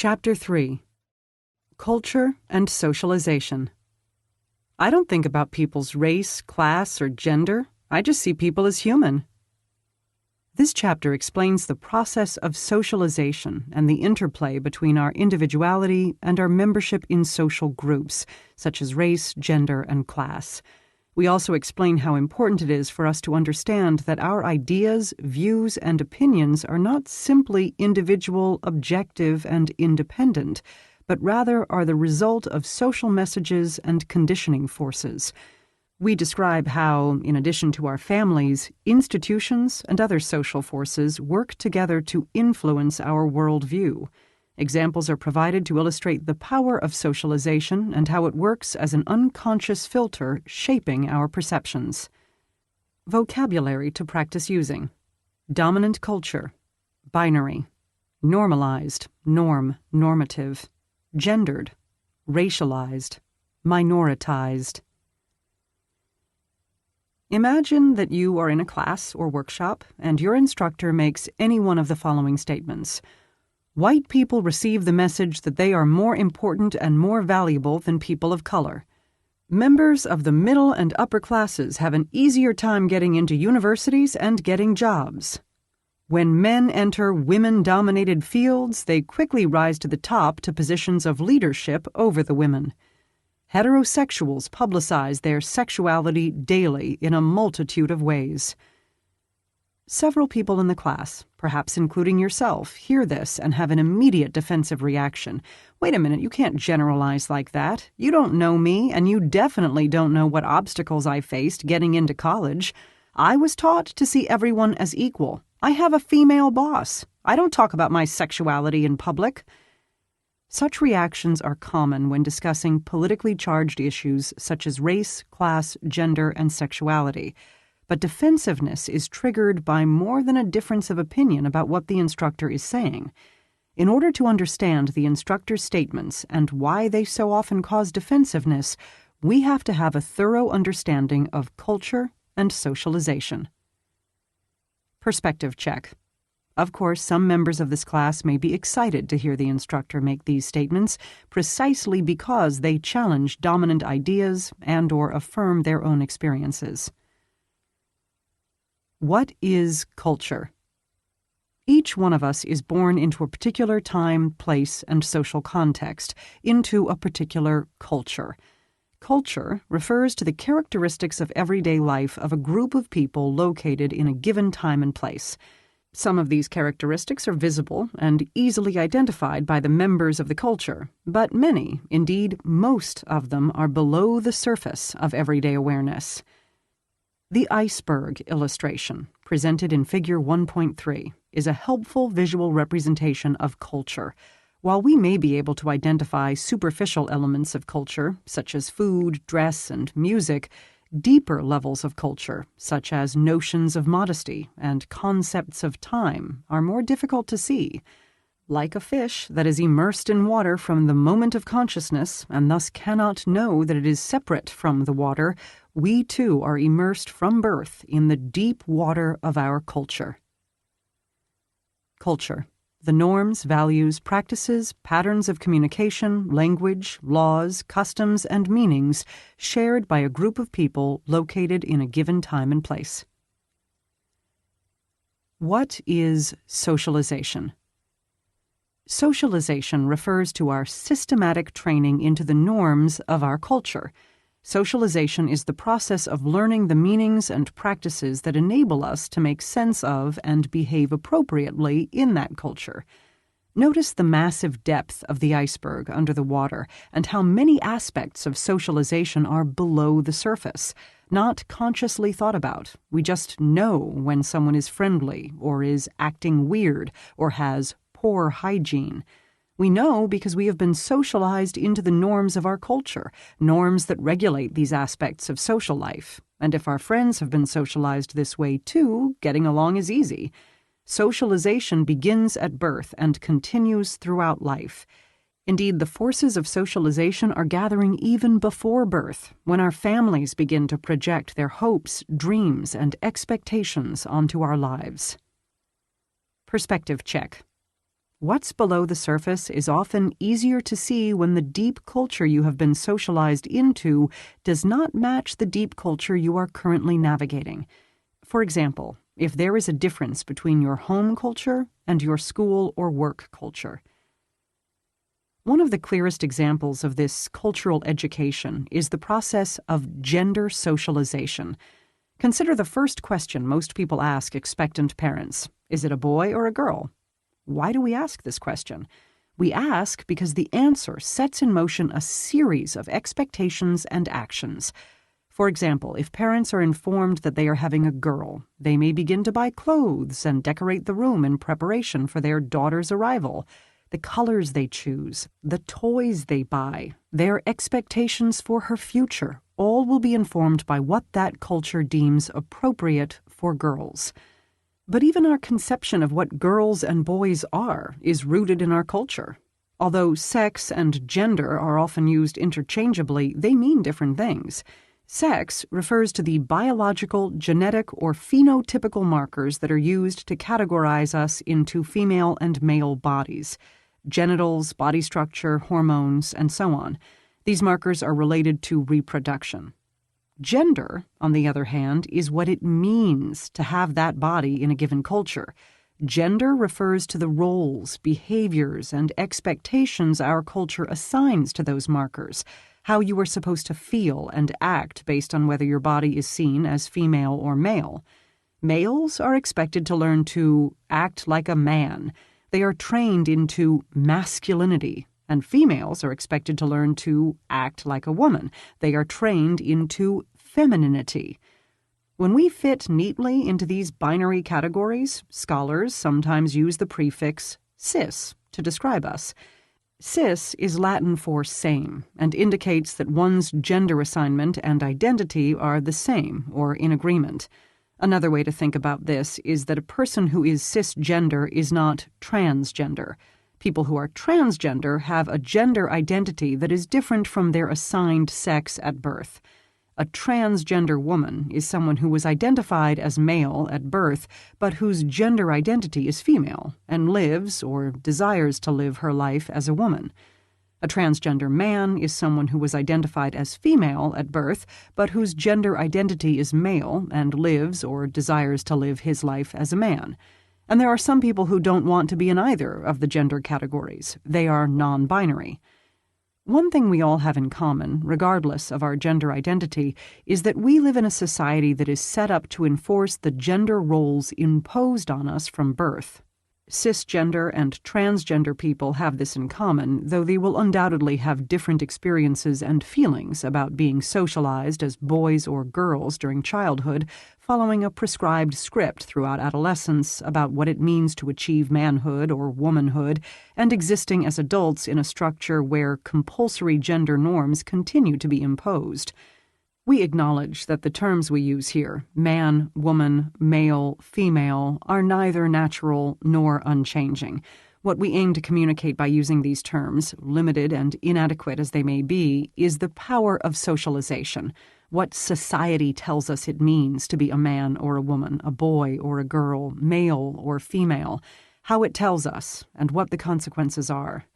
Chapter 3. Culture and Socialization. I don't think about people's race, class, or gender. I just see people as human. This chapter explains the process of socialization and the interplay between our individuality and our membership in social groups, such as race, gender, and class. We also explain how important it is for us to understand that our ideas, views, and opinions are not simply individual, objective, and independent, but rather are the result of social messages and conditioning forces. We describe how, in addition to our families, institutions and other social forces work together to influence our worldview. Examples are provided to illustrate the power of socialization and how it works as an unconscious filter shaping our perceptions. Vocabulary to practice using: dominant culture, binary, normalized, norm, normative, gendered, racialized, minoritized. Imagine that you are in a class or workshop and your instructor makes any one of the following statements. White people receive the message that they are more important and more valuable than people of color. Members of the middle and upper classes have an easier time getting into universities and getting jobs. When men enter women-dominated fields, they quickly rise to the top to positions of leadership over the women. Heterosexuals publicize their sexuality daily in a multitude of ways. Several people in the class, perhaps including yourself, hear this and have an immediate defensive reaction. Wait a minute, you can't generalize like that. You don't know me, and you definitely don't know what obstacles I faced getting into college. I was taught to see everyone as equal. I have a female boss. I don't talk about my sexuality in public. Such reactions are common when discussing politically charged issues such as race, class, gender, and sexuality. But defensiveness is triggered by more than a difference of opinion about what the instructor is saying. In order to understand the instructor's statements and why they so often cause defensiveness, we have to have a thorough understanding of culture and socialization. Perspective check. Of course, some members of this class may be excited to hear the instructor make these statements precisely because they challenge dominant ideas and/or affirm their own experiences. What is culture? Each one of us is born into a particular time, place, and social context, into a particular culture. Culture refers to the characteristics of everyday life of a group of people located in a given time and place. Some of these characteristics are visible and easily identified by the members of the culture, but many, indeed most of them, are below the surface of everyday awareness. The iceberg illustration, presented in Figure 1.3, is a helpful visual representation of culture. While we may be able to identify superficial elements of culture, such as food, dress, and music, deeper levels of culture, such as notions of modesty and concepts of time, are more difficult to see. Like a fish that is immersed in water from the moment of consciousness and thus cannot know that it is separate from the water, we too are immersed from birth in the deep water of our culture. Culture: the norms, values, practices, patterns of communication, language, laws, customs, and meanings shared by a group of people located in a given time and place. What is socialization? Socialization refers to our systematic training into the norms of our culture. Socialization is the process of learning the meanings and practices that enable us to make sense of and behave appropriately in that culture. Notice the massive depth of the iceberg under the water and how many aspects of socialization are below the surface, not consciously thought about. We just know when someone is friendly or is acting weird or has poor hygiene. We know because we have been socialized into the norms of our culture, norms that regulate these aspects of social life. And if our friends have been socialized this way too, getting along is easy. Socialization begins at birth and continues throughout life. Indeed, the forces of socialization are gathering even before birth, when our families begin to project their hopes, dreams, and expectations onto our lives. Perspective check. What's below the surface is often easier to see when the deep culture you have been socialized into does not match the deep culture you are currently navigating. For example, if there is a difference between your home culture and your school or work culture. One of the clearest examples of this cultural education is the process of gender socialization. Consider the first question most people ask expectant parents. Is it a boy or a girl? Why do we ask this question? We ask because the answer sets in motion a series of expectations and actions. For example, if parents are informed that they are having a girl, they may begin to buy clothes and decorate the room in preparation for their daughter's arrival. The colors they choose, the toys they buy, their expectations for her future, all will be informed by what that culture deems appropriate for girls. But even our conception of what girls and boys are is rooted in our culture. Although sex and gender are often used interchangeably, they mean different things. Sex refers to the biological, genetic, or phenotypical markers that are used to categorize us into female and male bodies. Genitals, body structure, hormones, and so on. These markers are related to reproduction. Gender, on the other hand, is what it means to have that body in a given culture. Gender refers to the roles, behaviors, and expectations our culture assigns to those markers, how you are supposed to feel and act based on whether your body is seen as female or male. Males are expected to learn to act like a man. They are trained into masculinity, and females are expected to learn to act like a woman. They are trained into femininity. When we fit neatly into these binary categories, scholars sometimes use the prefix cis to describe us. Cis is Latin for same and indicates that one's gender assignment and identity are the same or in agreement. Another way to think about this is that a person who is cisgender is not transgender. People who are transgender have a gender identity that is different from their assigned sex at birth. A transgender woman is someone who was identified as male at birth, but whose gender identity is female and lives or desires to live her life as a woman. A transgender man is someone who was identified as female at birth, but whose gender identity is male and lives or desires to live his life as a man. And there are some people who don't want to be in either of the gender categories. They are non-binary. One thing we all have in common, regardless of our gender identity, is that we live in a society that is set up to enforce the gender roles imposed on us from birth. Cisgender and transgender people have this in common, though they will undoubtedly have different experiences and feelings about being socialized as boys or girls during childhood, following a prescribed script throughout adolescence about what it means to achieve manhood or womanhood, and existing as adults in a structure where compulsory gender norms continue to be imposed. We acknowledge that the terms we use here, man, woman, male, female, are neither natural nor unchanging. What we aim to communicate by using these terms, limited and inadequate as they may be, is the power of socialization, what society tells us it means to be a man or a woman, a boy or a girl, male or female, how it tells us, and what the consequences are.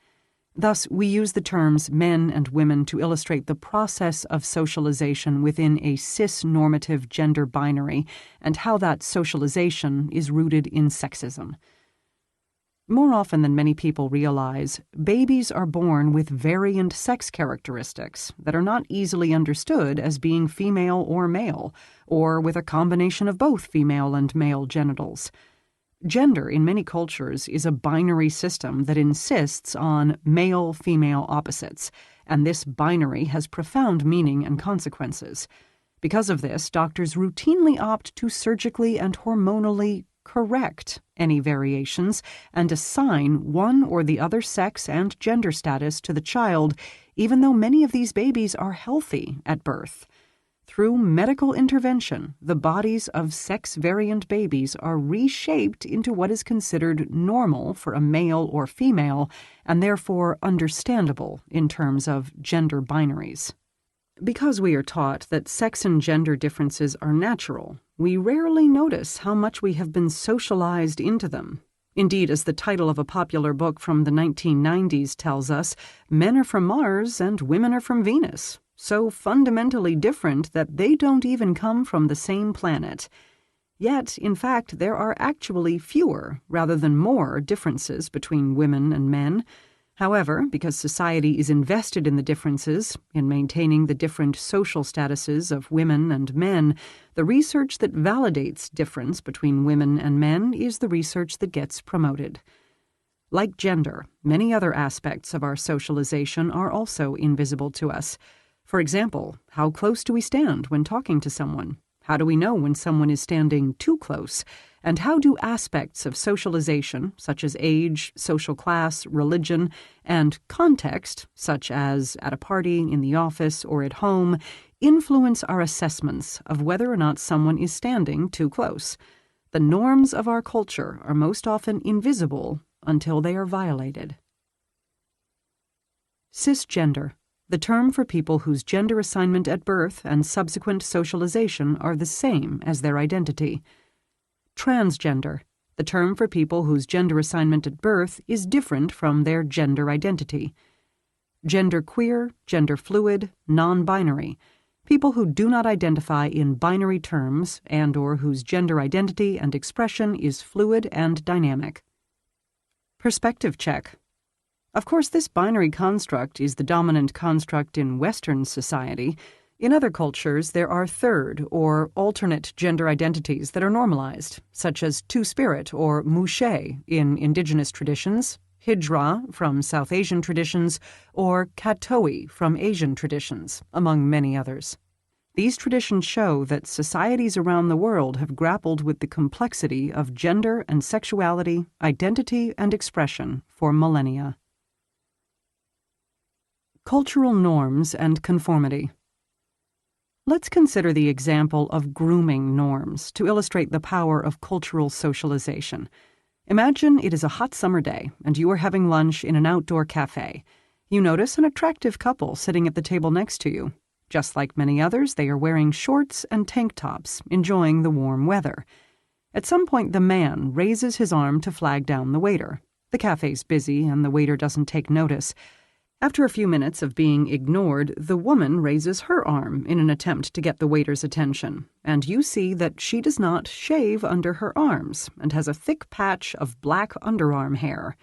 Thus, we use the terms men and women to illustrate the process of socialization within a cis-normative gender binary and how that socialization is rooted in sexism. More often than many people realize, babies are born with variant sex characteristics that are not easily understood as being female or male, or with a combination of both female and male genitals. Gender, in many cultures, is a binary system that insists on male-female opposites, and this binary has profound meaning and consequences. Because of this, doctors routinely opt to surgically and hormonally correct any variations and assign one or the other sex and gender status to the child, even though many of these babies are healthy at birth. Through medical intervention, the bodies of sex-variant babies are reshaped into what is considered normal for a male or female, and therefore understandable in terms of gender binaries. Because we are taught that sex and gender differences are natural, we rarely notice how much we have been socialized into them. Indeed, as the title of a popular book from the 1990s tells us, men are from Mars and women are from Venus, so fundamentally different that they don't even come from the same planet. Yet, in fact, there are actually fewer, rather than more, differences between women and men. However, because society is invested in the differences, in maintaining the different social statuses of women and men, the research that validates difference between women and men is the research that gets promoted. Like gender, many other aspects of our socialization are also invisible to us. For example, how close do we stand when talking to someone? How do we know when someone is standing too close? And how do aspects of socialization, such as age, social class, religion, and context, such as at a party, in the office, or at home, influence our assessments of whether or not someone is standing too close? The norms of our culture are most often invisible until they are violated. Cisgender, the term for people whose gender assignment at birth and subsequent socialization are the same as their identity. Transgender, the term for people whose gender assignment at birth is different from their gender identity. Genderqueer, gender fluid, non-binary, people who do not identify in binary terms and/or whose gender identity and expression is fluid and dynamic. Perspective check. Of course, this binary construct is the dominant construct in Western society. In other cultures, there are third or alternate gender identities that are normalized, such as two-spirit or mushe in indigenous traditions, hijra from South Asian traditions, or katoi from Asian traditions, among many others. These traditions show that societies around the world have grappled with the complexity of gender and sexuality, identity and expression for millennia. Cultural norms and conformity. Let's consider the example of grooming norms to illustrate the power of cultural socialization. Imagine it is a hot summer day and you are having lunch in an outdoor cafe. You notice an attractive couple sitting at the table next to you. Just like many others, they are wearing shorts and tank tops, enjoying the warm weather. At some point, the man raises his arm to flag down the waiter. The cafe's busy and the waiter doesn't take notice. After a few minutes of being ignored, the woman raises her arm in an attempt to get the waiter's attention, and you see that she does not shave under her arms and has a thick patch of black underarm hair.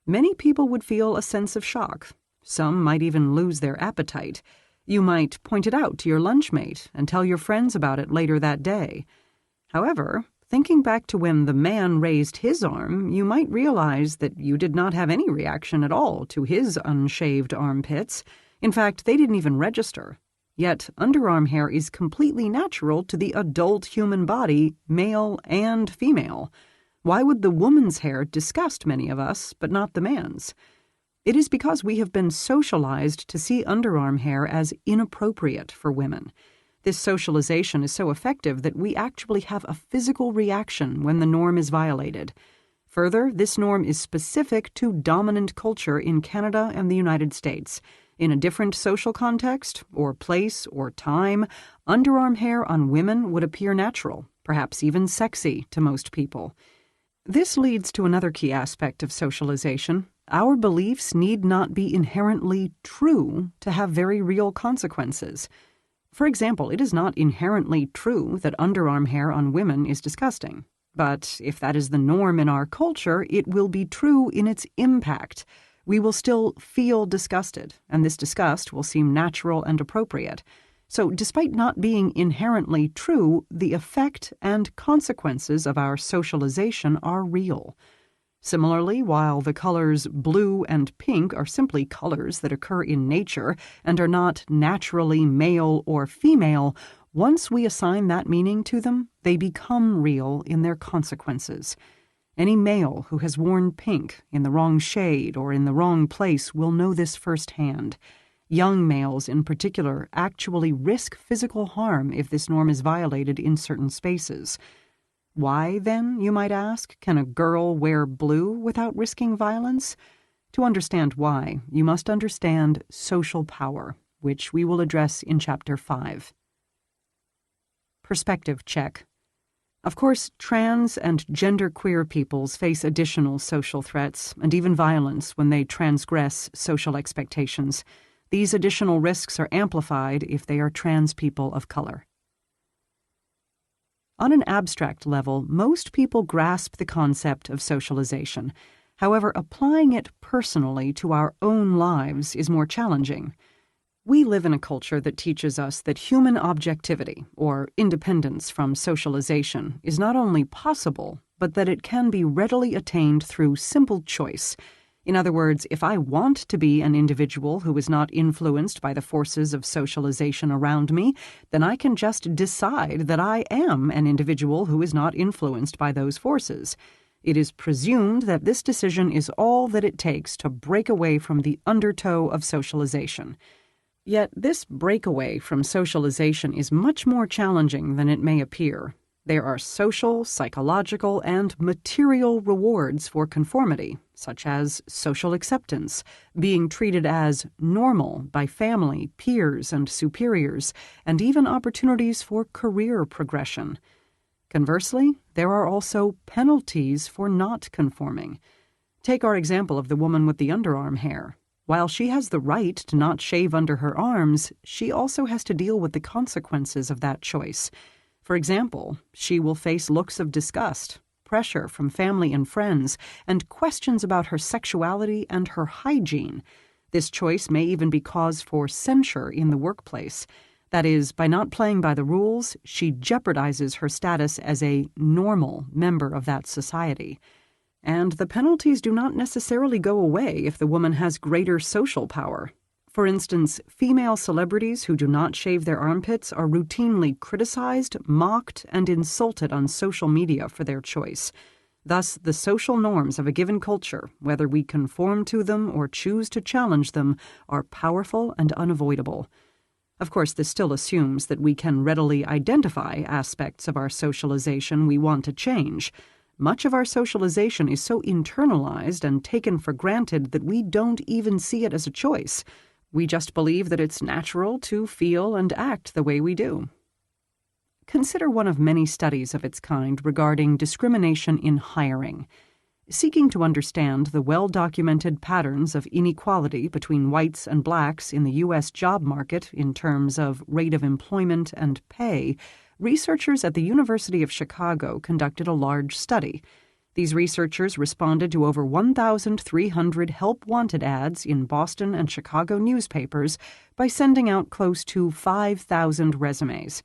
Many people would feel a sense of shock. Some might even lose their appetite. You might point it out to your lunchmate and tell your friends about it later that day. However, thinking back to when the man raised his arm, you might realize that you did not have any reaction at all to his unshaved armpits. In fact, they didn't even register. Yet, underarm hair is completely natural to the adult human body, male and female. Why would the woman's hair disgust many of us, but not the man's? It is because we have been socialized to see underarm hair as inappropriate for women. This socialization is so effective that we actually have a physical reaction when the norm is violated. Further, this norm is specific to dominant culture in Canada and the United States. In a different social context, or place, or time, underarm hair on women would appear natural, perhaps even sexy to most people. This leads to another key aspect of socialization. Our beliefs need not be inherently true to have very real consequences. For example, it is not inherently true that underarm hair on women is disgusting. But if that is the norm in our culture, it will be true in its impact. We will still feel disgusted, and this disgust will seem natural and appropriate. So, despite not being inherently true, the effect and consequences of our socialization are real. Similarly, while the colors blue and pink are simply colors that occur in nature and are not naturally male or female, once we assign that meaning to them, they become real in their consequences. Any male who has worn pink in the wrong shade or in the wrong place will know this firsthand. Young males in particular actually risk physical harm if this norm is violated in certain spaces. Why, then, you might ask, can a girl wear blue without risking violence? To understand why, you must understand social power, which we will address in Chapter 5. Perspective check. Of course, trans and genderqueer peoples face additional social threats and even violence when they transgress social expectations. These additional risks are amplified if they are trans people of color. On an abstract level, most people grasp the concept of socialization. However, applying it personally to our own lives is more challenging. We live in a culture that teaches us that human objectivity, or independence from socialization, is not only possible, but that it can be readily attained through simple choice. In other words, if I want to be an individual who is not influenced by the forces of socialization around me, then I can just decide that I am an individual who is not influenced by those forces. It is presumed that this decision is all that it takes to break away from the undertow of socialization. Yet this breakaway from socialization is much more challenging than it may appear. There are social, psychological, and material rewards for conformity, such as social acceptance, being treated as normal by family, peers, and superiors, and even opportunities for career progression. Conversely, there are also penalties for not conforming. Take our example of the woman with the underarm hair. While she has the right to not shave under her arms, she also has to deal with the consequences of that choice. For example, she will face looks of disgust, pressure from family and friends, and questions about her sexuality and her hygiene. This choice may even be cause for censure in the workplace. That is, by not playing by the rules, she jeopardizes her status as a normal member of that society. And the penalties do not necessarily go away if the woman has greater social power. For instance, female celebrities who do not shave their armpits are routinely criticized, mocked, and insulted on social media for their choice. Thus, the social norms of a given culture, whether we conform to them or choose to challenge them, are powerful and unavoidable. Of course, this still assumes that we can readily identify aspects of our socialization we want to change. Much of our socialization is so internalized and taken for granted that we don't even see it as a choice. We just believe that it's natural to feel and act the way we do. Consider one of many studies of its kind regarding discrimination in hiring. Seeking to understand the well-documented patterns of inequality between whites and blacks in the U.S. job market in terms of rate of employment and pay, researchers at the University of Chicago conducted a large study. These researchers responded to over 1,300 help-wanted ads in Boston and Chicago newspapers by sending out close to 5,000 resumes.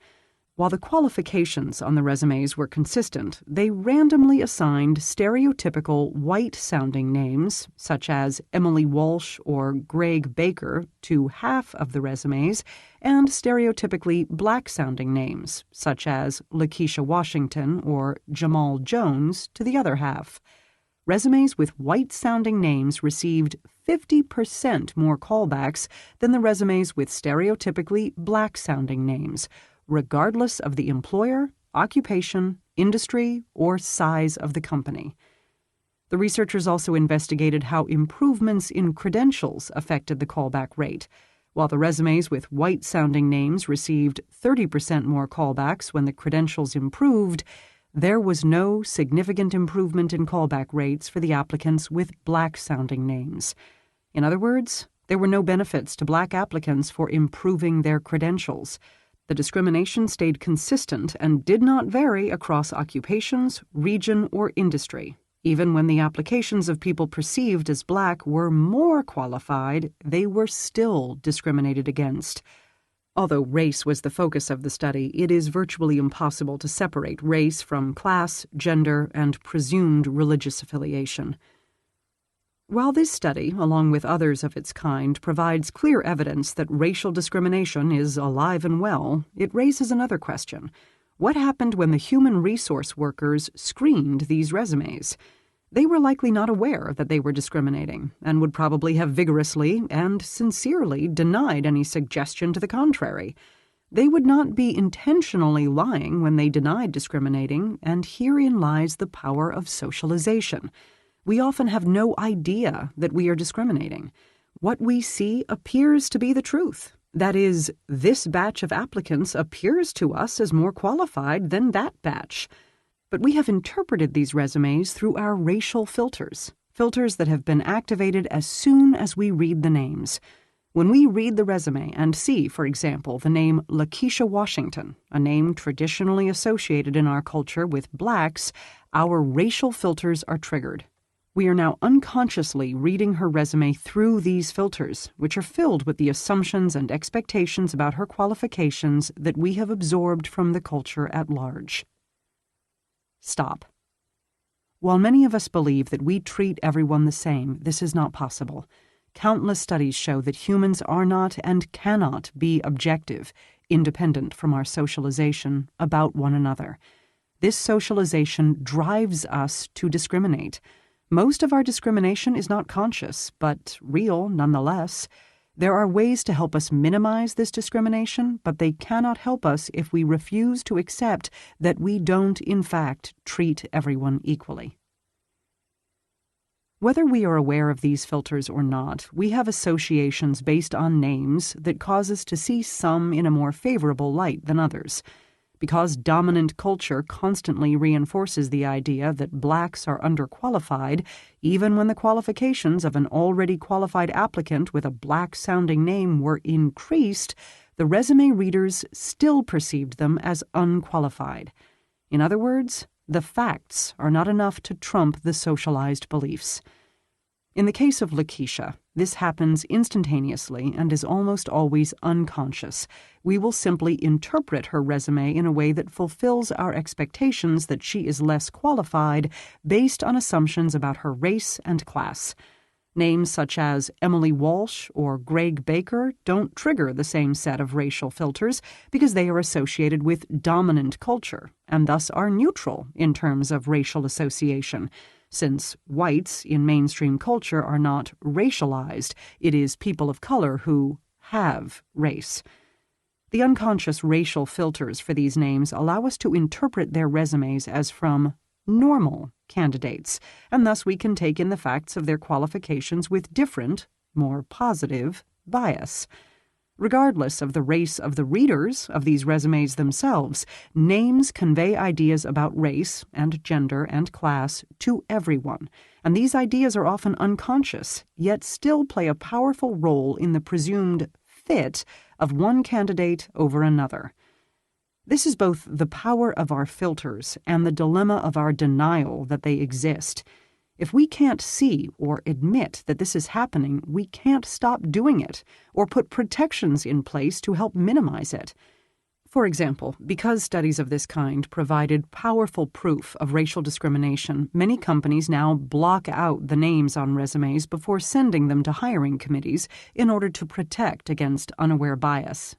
While the qualifications on the resumes were consistent, they randomly assigned stereotypical white-sounding names, such as Emily Walsh or Greg Baker, to half of the resumes, and stereotypically black-sounding names, such as Lakeisha Washington or Jamal Jones, to the other half. Resumes with white-sounding names received 50% more callbacks than the resumes with stereotypically black-sounding names, regardless of the employer, occupation, industry, or size of the company. The researchers also investigated how improvements in credentials affected the callback rate. While the resumes with white-sounding names received 30% more callbacks when the credentials improved, there was no significant improvement in callback rates for the applicants with black-sounding names. In other words, there were no benefits to black applicants for improving their credentials. The discrimination stayed consistent and did not vary across occupations, region, or industry. Even when the applications of people perceived as black were more qualified, they were still discriminated against. Although race was the focus of the study, it is virtually impossible to separate race from class, gender, and presumed religious affiliation. While this study, along with others of its kind, provides clear evidence that racial discrimination is alive and well, it raises another question. What happened when the human resource workers screened these resumes? They were likely not aware that they were discriminating, and would probably have vigorously and sincerely denied any suggestion to the contrary. They would not be intentionally lying when they denied discriminating, and herein lies the power of socialization. We often have no idea that we are discriminating. What we see appears to be the truth. That is, this batch of applicants appears to us as more qualified than that batch. But we have interpreted these resumes through our racial filters that have been activated as soon as we read the names. When we read the resume and see, for example, the name Lakeisha Washington, a name traditionally associated in our culture with blacks, our racial filters are triggered. We are now unconsciously reading her resume through these filters, which are filled with the assumptions and expectations about her qualifications that we have absorbed from the culture at large. Stop. While many of us believe that we treat everyone the same, this is not possible. Countless studies show that humans are not and cannot be objective, independent from our socialization about one another. This socialization drives us to discriminate. Most of our discrimination is not conscious, but real nonetheless. There are ways to help us minimize this discrimination, but they cannot help us if we refuse to accept that we don't, in fact, treat everyone equally. Whether we are aware of these filters or not, we have associations based on names that cause us to see some in a more favorable light than others. Because dominant culture constantly reinforces the idea that blacks are underqualified, even when the qualifications of an already qualified applicant with a black-sounding name were increased, the resume readers still perceived them as unqualified. In other words, the facts are not enough to trump the socialized beliefs. In the case of Lakeisha, this happens instantaneously and is almost always unconscious. We will simply interpret her resume in a way that fulfills our expectations that she is less qualified based on assumptions about her race and class. Names such as Emily Walsh or Greg Baker don't trigger the same set of racial filters because they are associated with dominant culture and thus are neutral in terms of racial association. Since whites in mainstream culture are not racialized, it is people of color who have race. The unconscious racial filters for these names allow us to interpret their resumes as from normal candidates, and thus we can take in the facts of their qualifications with different, more positive, bias. Regardless of the race of the readers of these resumes themselves, names convey ideas about race and gender and class to everyone, and these ideas are often unconscious, yet still play a powerful role in the presumed fit of one candidate over another. This is both the power of our filters and the dilemma of our denial that they exist. If we can't see or admit that this is happening, we can't stop doing it or put protections in place to help minimize it. For example, because studies of this kind provided powerful proof of racial discrimination, many companies now block out the names on resumes before sending them to hiring committees in order to protect against unaware bias.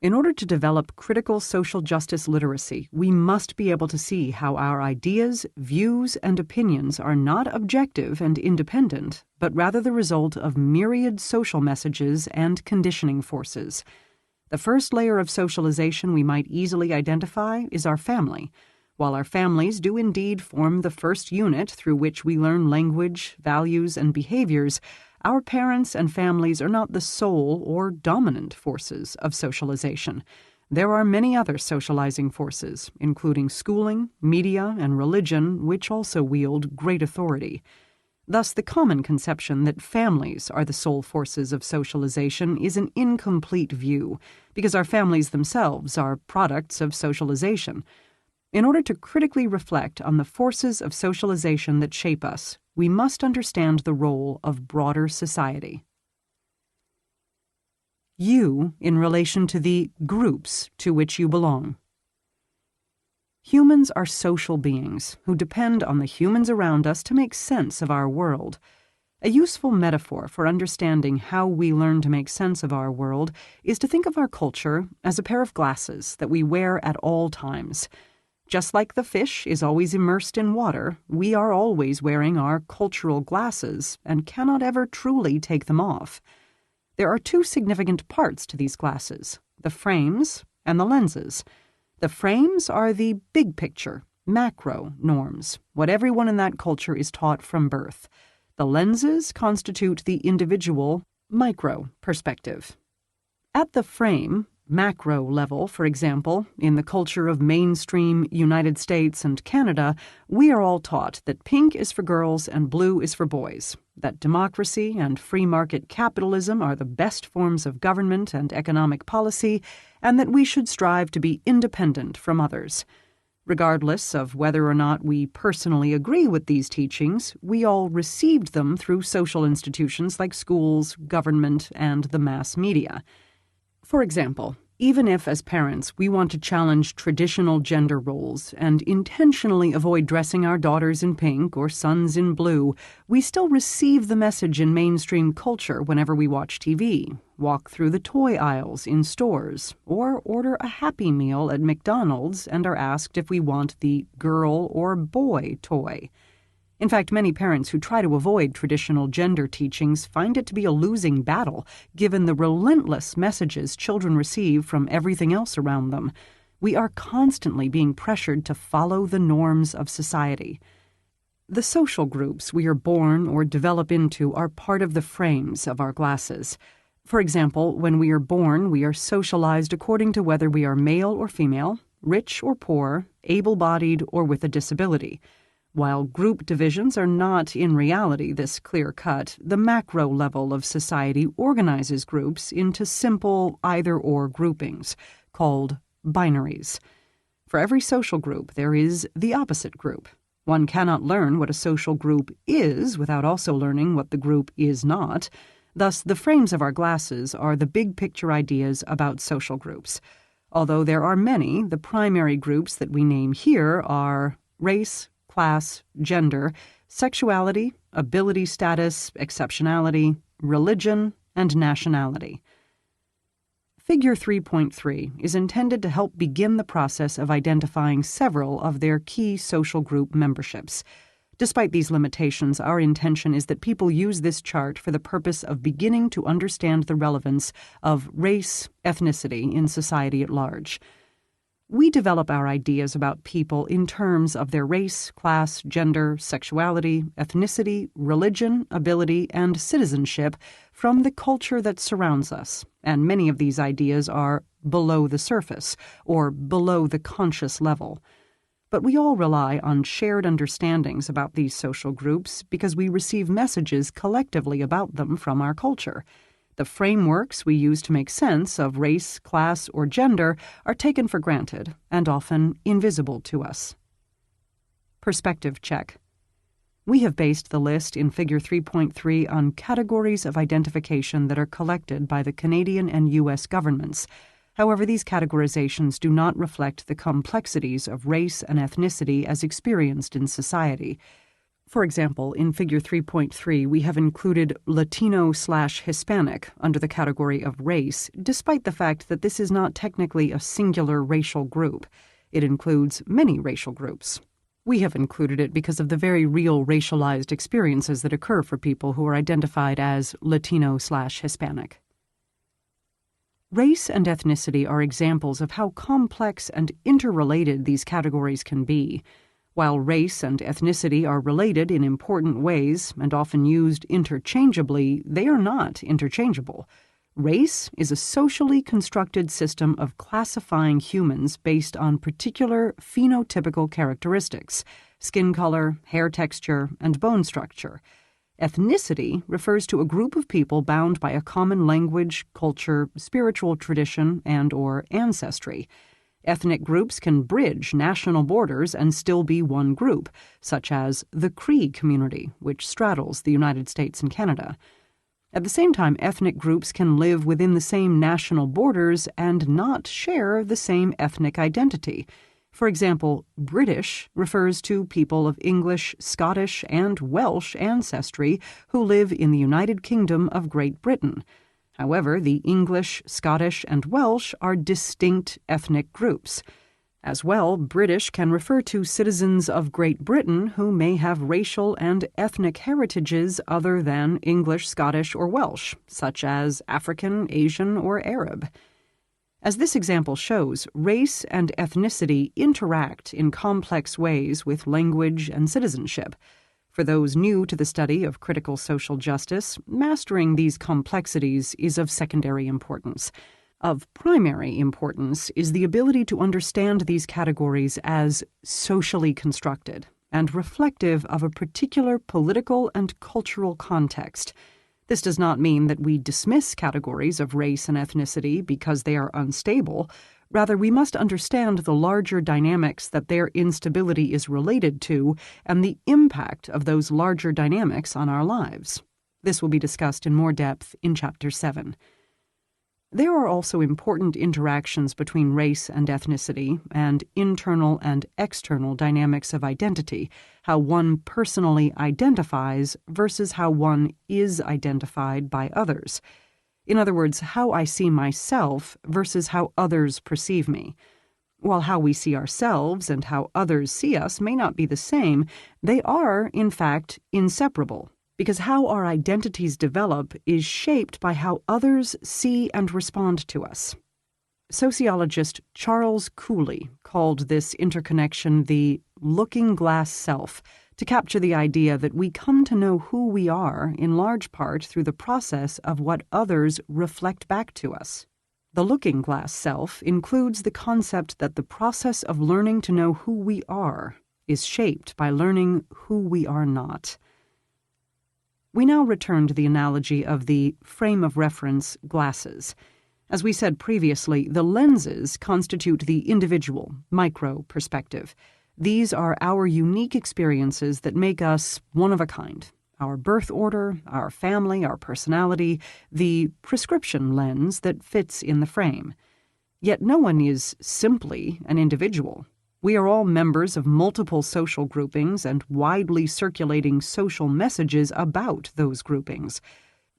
In order to develop critical social justice literacy, we must be able to see how our ideas, views, and opinions are not objective and independent, but rather the result of myriad social messages and conditioning forces. The first layer of socialization we might easily identify is our family. While our families do indeed form the first unit through which we learn language, values, and behaviors, our parents and families are not the sole or dominant forces of socialization. There are many other socializing forces, including schooling, media, and religion, which also wield great authority. Thus, the common conception that families are the sole forces of socialization is an incomplete view, because our families themselves are products of socialization. In order to critically reflect on the forces of socialization that shape us, we must understand the role of broader society. You in relation to the groups to which you belong. Humans are social beings who depend on the humans around us to make sense of our world. A useful metaphor for understanding how we learn to make sense of our world is to think of our culture as a pair of glasses that we wear at all times. Just like the fish is always immersed in water, we are always wearing our cultural glasses and cannot ever truly take them off. There are two significant parts to these glasses, the frames and the lenses. The frames are the big picture, macro norms, what everyone in that culture is taught from birth. The lenses constitute the individual, micro perspective. At the frame, macro level, for example, in the culture of mainstream United States and Canada, we are all taught that pink is for girls and blue is for boys, that democracy and free market capitalism are the best forms of government and economic policy, and that we should strive to be independent from others. Regardless of whether or not we personally agree with these teachings, we all received them through social institutions like schools, government, and the mass media. For example, even if as parents we want to challenge traditional gender roles and intentionally avoid dressing our daughters in pink or sons in blue, we still receive the message in mainstream culture whenever we watch TV, walk through the toy aisles in stores, or order a Happy Meal at McDonald's and are asked if we want the girl or boy toy. In fact, many parents who try to avoid traditional gender teachings find it to be a losing battle, given the relentless messages children receive from everything else around them. We are constantly being pressured to follow the norms of society. The social groups we are born or develop into are part of the frames of our glasses. For example, when we are born, we are socialized according to whether we are male or female, rich or poor, able-bodied or with a disability. While group divisions are not in reality this clear-cut, the macro level of society organizes groups into simple either-or groupings, called binaries. For every social group, there is the opposite group. One cannot learn what a social group is without also learning what the group is not. Thus, the frames of our glasses are the big-picture ideas about social groups. Although there are many, the primary groups that we name here are race, class, gender, sexuality, ability status, exceptionality, religion, and nationality. Figure 3.3 is intended to help begin the process of identifying several of their key social group memberships. Despite these limitations, our intention is that people use this chart for the purpose of beginning to understand the relevance of race, ethnicity in society at large. We develop our ideas about people in terms of their race, class, gender, sexuality, ethnicity, religion, ability, and citizenship from the culture that surrounds us, and many of these ideas are below the surface, or below the conscious level. But we all rely on shared understandings about these social groups because we receive messages collectively about them from our culture. The frameworks we use to make sense of race, class, or gender are taken for granted and often invisible to us. Perspective check. We have based the list in Figure 3.3 on categories of identification that are collected by the Canadian and U.S. governments. However, these categorizations do not reflect the complexities of race and ethnicity as experienced in society. For example, in Figure 3.3, we have included Latino/Hispanic under the category of race, despite the fact that this is not technically a singular racial group. It includes many racial groups. We have included it because of the very real racialized experiences that occur for people who are identified as Latino/Hispanic. Race and ethnicity are examples of how complex and interrelated these categories can be. While race and ethnicity are related in important ways and often used interchangeably, they are not interchangeable. Race is a socially constructed system of classifying humans based on particular phenotypical characteristics, skin color, hair texture, and bone structure. Ethnicity refers to a group of people bound by a common language, culture, spiritual tradition, and/or ancestry. Ethnic groups can bridge national borders and still be one group, such as the Cree community, which straddles the United States and Canada. At the same time, ethnic groups can live within the same national borders and not share the same ethnic identity. For example, British refers to people of English, Scottish, and Welsh ancestry who live in the United Kingdom of Great Britain. However, the English, Scottish, and Welsh are distinct ethnic groups. As well, British can refer to citizens of Great Britain who may have racial and ethnic heritages other than English, Scottish, or Welsh, such as African, Asian, or Arab. As this example shows, race and ethnicity interact in complex ways with language and citizenship. For those new to the study of critical social justice, mastering these complexities is of secondary importance. Of primary importance is the ability to understand these categories as socially constructed and reflective of a particular political and cultural context. This does not mean that we dismiss categories of race and ethnicity because they are unstable. Rather, we must understand the larger dynamics that their instability is related to and the impact of those larger dynamics on our lives. This will be discussed in more depth in Chapter 7. There are also important interactions between race and ethnicity and internal and external dynamics of identity, how one personally identifies versus how one is identified by others. In other words, how I see myself versus how others perceive me. While how we see ourselves and how others see us may not be the same, they are, in fact, inseparable, because how our identities develop is shaped by how others see and respond to us. Sociologist Charles Cooley called this interconnection the looking glass self, to capture the idea that we come to know who we are in large part through the process of what others reflect back to us. The looking glass self includes the concept that the process of learning to know who we are is shaped by learning who we are not. We now return to the analogy of the frame of reference glasses. As we said previously, the lenses constitute the individual, micro perspective. These are our unique experiences that make us one of a kind. Our birth order, our family, our personality, the prescription lens that fits in the frame. Yet no one is simply an individual. We are all members of multiple social groupings and widely circulating social messages about those groupings.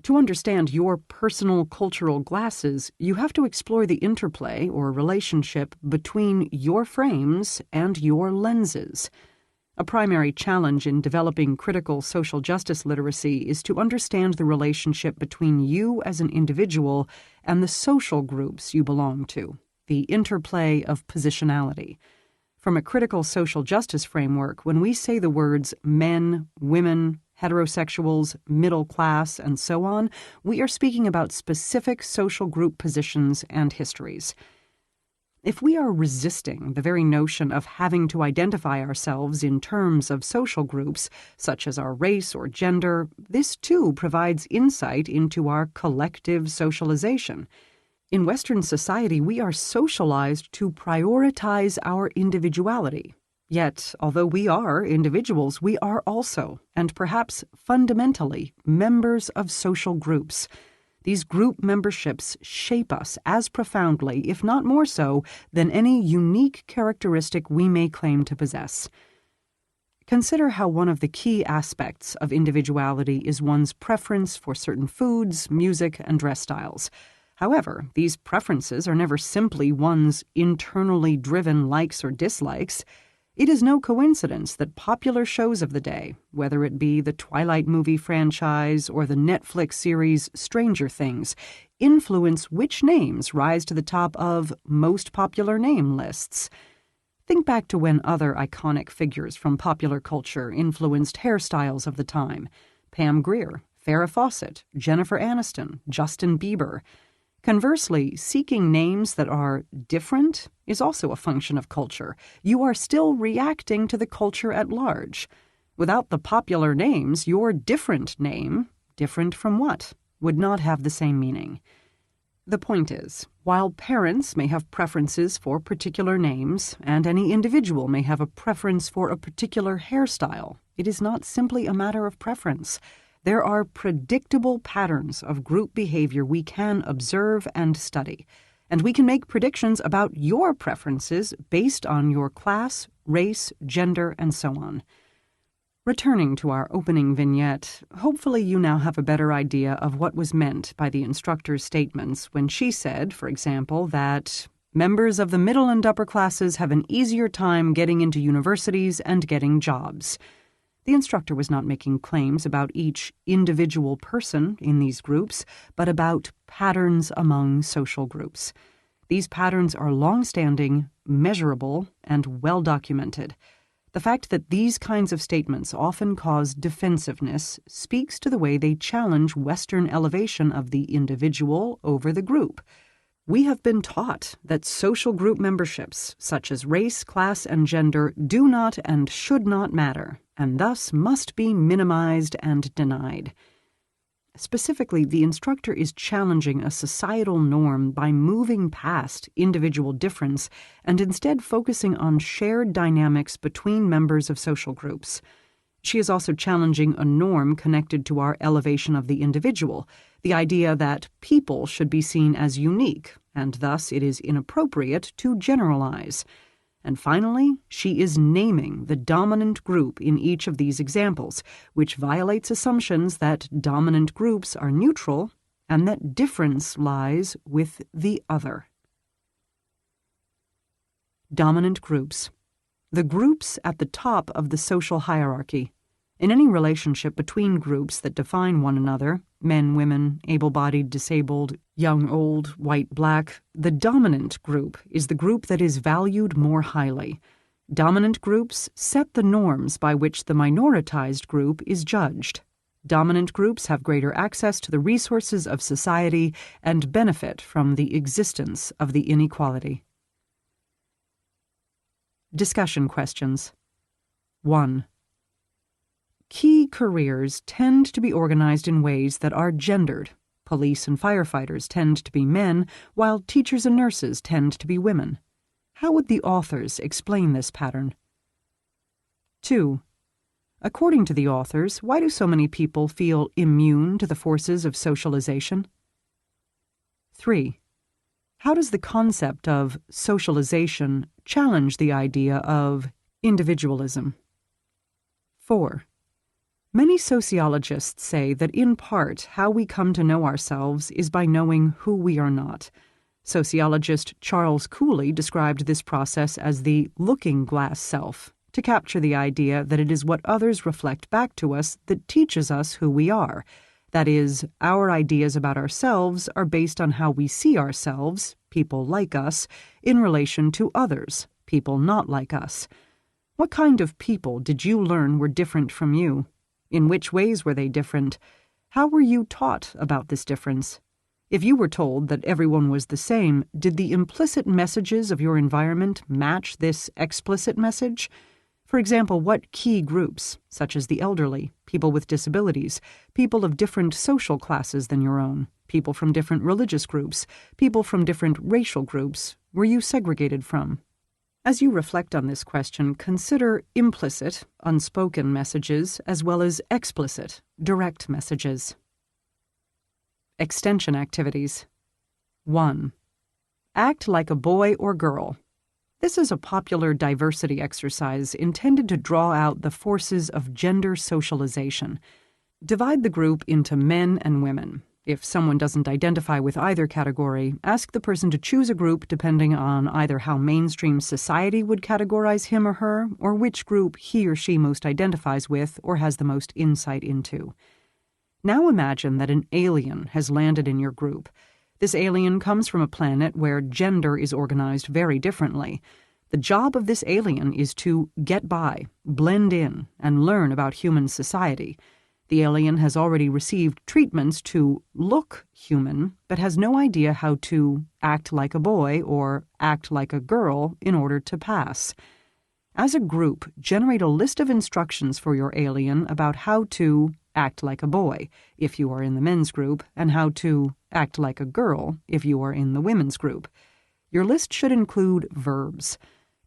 To understand your personal cultural glasses, you have to explore the interplay or relationship between your frames and your lenses. A primary challenge in developing critical social justice literacy is to understand the relationship between you as an individual and the social groups you belong to, the interplay of positionality. From a critical social justice framework, when we say the words men, women, heterosexuals, middle class, and so on, we are speaking about specific social group positions and histories. If we are resisting the very notion of having to identify ourselves in terms of social groups, such as our race or gender, this too provides insight into our collective socialization. In Western society, we are socialized to prioritize our individuality. Yet, although we are individuals, we are also, and perhaps fundamentally, members of social groups. These group memberships shape us as profoundly, if not more so, than any unique characteristic we may claim to possess. Consider how one of the key aspects of individuality is one's preference for certain foods, music, and dress styles. However, these preferences are never simply one's internally driven likes or dislikes. It is no coincidence that popular shows of the day, whether it be the Twilight movie franchise or the Netflix series Stranger Things, influence which names rise to the top of most popular name lists. Think back to when other iconic figures from popular culture influenced hairstyles of the time. Pam Grier, Farrah Fawcett, Jennifer Aniston, Justin Bieber. Conversely, seeking names that are different is also a function of culture. You are still reacting to the culture at large. Without the popular names, your different name, different from what, would not have the same meaning. The point is, while parents may have preferences for particular names, and any individual may have a preference for a particular hairstyle, it is not simply a matter of preference. There are predictable patterns of group behavior we can observe and study, and we can make predictions about your preferences based on your class, race, gender, and so on. Returning to our opening vignette, hopefully you now have a better idea of what was meant by the instructor's statements when she said, for example, that members of the middle and upper classes have an easier time getting into universities and getting jobs. The instructor was not making claims about each individual person in these groups, but about patterns among social groups. These patterns are long-standing, measurable, and well-documented. The fact that these kinds of statements often cause defensiveness speaks to the way they challenge Western elevation of the individual over the group. We have been taught that social group memberships, such as race, class, and gender, do not and should not matter, and thus must be minimized and denied. Specifically, the instructor is challenging a societal norm by moving past individual difference and instead focusing on shared dynamics between members of social groups. She is also challenging a norm connected to our elevation of the individual, the idea that people should be seen as unique, and thus it is inappropriate to generalize. And finally, she is naming the dominant group in each of these examples, which violates assumptions that dominant groups are neutral and that difference lies with the other. Dominant groups. The groups at the top of the social hierarchy. In any relationship between groups that define one another, men, women, able-bodied, disabled, young, old, white, black, the dominant group is the group that is valued more highly. Dominant groups set the norms by which the minoritized group is judged. Dominant groups have greater access to the resources of society and benefit from the existence of the inequality. Discussion questions. 1. Key careers tend to be organized in ways that are gendered. Police and firefighters tend to be men, while teachers and nurses tend to be women. How would the authors explain this pattern? 2. According to the authors, why do so many people feel immune to the forces of socialization? 3. How does the concept of socialization challenge the idea of individualism? 4. Many sociologists say that in part how we come to know ourselves is by knowing who we are not. Sociologist Charles Cooley described this process as the looking glass self, to capture the idea that it is what others reflect back to us that teaches us who we are. That is, our ideas about ourselves are based on how we see ourselves, people like us, in relation to others, people not like us. What kind of people did you learn were different from you? In which ways were they different? How were you taught about this difference? If you were told that everyone was the same, did the implicit messages of your environment match this explicit message? For example, what key groups, such as the elderly, people with disabilities, people of different social classes than your own, people from different religious groups, people from different racial groups, were you segregated from? As you reflect on this question, consider implicit, unspoken messages as well as explicit, direct messages. Extension activities. 1. Act like a boy or girl. This is a popular diversity exercise intended to draw out the forces of gender socialization. Divide the group into men and women. If someone doesn't identify with either category, ask the person to choose a group depending on either how mainstream society would categorize him or her, or which group he or she most identifies with or has the most insight into. Now imagine that an alien has landed in your group. This alien comes from a planet where gender is organized very differently. The job of this alien is to get by, blend in, and learn about human society. The alien has already received treatments to look human, but has no idea how to act like a boy or act like a girl in order to pass. As a group, generate a list of instructions for your alien about how to act like a boy, if you are in the men's group, and how to act like a girl, if you are in the women's group. Your list should include verbs.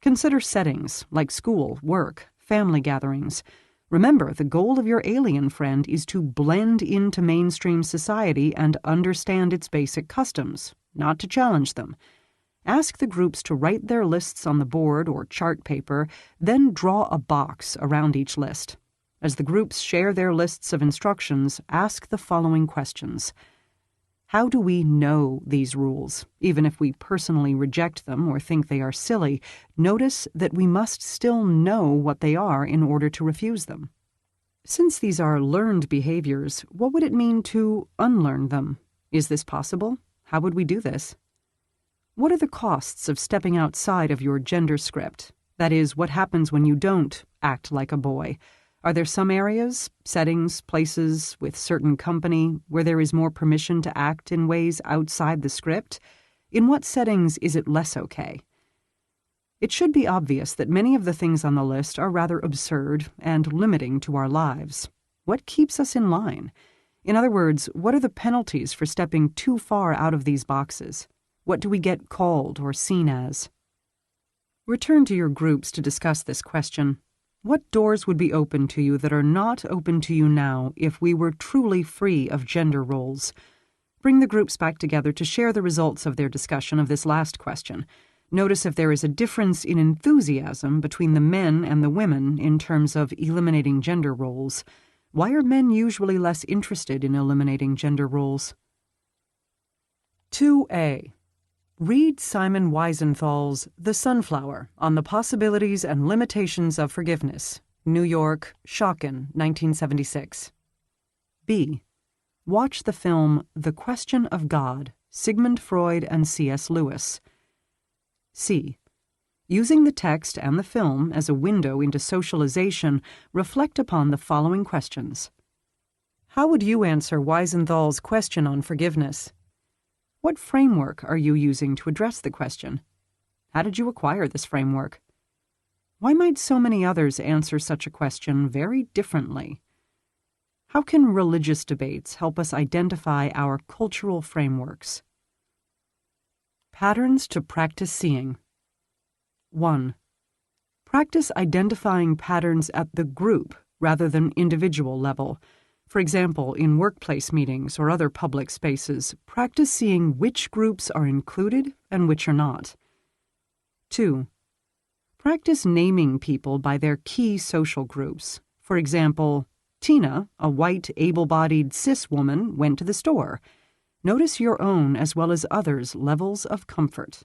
Consider settings like school, work, family gatherings. Remember, the goal of your alien friend is to blend into mainstream society and understand its basic customs, not to challenge them. Ask the groups to write their lists on the board or chart paper, then draw a box around each list. As the groups share their lists of instructions, ask the following questions. How do we know these rules? Even if we personally reject them or think they are silly, notice that we must still know what they are in order to refuse them. Since these are learned behaviors, what would it mean to unlearn them? Is this possible? How would we do this? What are the costs of stepping outside of your gender script? That is, what happens when you don't act like a boy? Are there some areas, settings, places, with certain company where there is more permission to act in ways outside the script? In what settings is it less okay? It should be obvious that many of the things on the list are rather absurd and limiting to our lives. What keeps us in line? In other words, what are the penalties for stepping too far out of these boxes? What do we get called or seen as? Return to your groups to discuss this question. What doors would be open to you that are not open to you now if we were truly free of gender roles? Bring the groups back together to share the results of their discussion of this last question. Notice if there is a difference in enthusiasm between the men and the women in terms of eliminating gender roles. Why are men usually less interested in eliminating gender roles? 2A. Read Simon Wiesenthal's The Sunflower on the Possibilities and Limitations of Forgiveness, New York, Schocken, 1976. B. Watch the film The Question of God, Sigmund Freud and C.S. Lewis. C. Using the text and the film as a window into socialization, reflect upon the following questions. How would you answer Wiesenthal's question on forgiveness? What framework are you using to address the question? How did you acquire this framework? Why might so many others answer such a question very differently? How can religious debates help us identify our cultural frameworks? Patterns to practice seeing. 1. Practice identifying patterns at the group rather than individual level. For example, in workplace meetings or other public spaces, practice seeing which groups are included and which are not. 2. Practice naming people by their key social groups. For example, Tina, a white, able-bodied cis woman, went to the store. Notice your own as well as others' levels of comfort.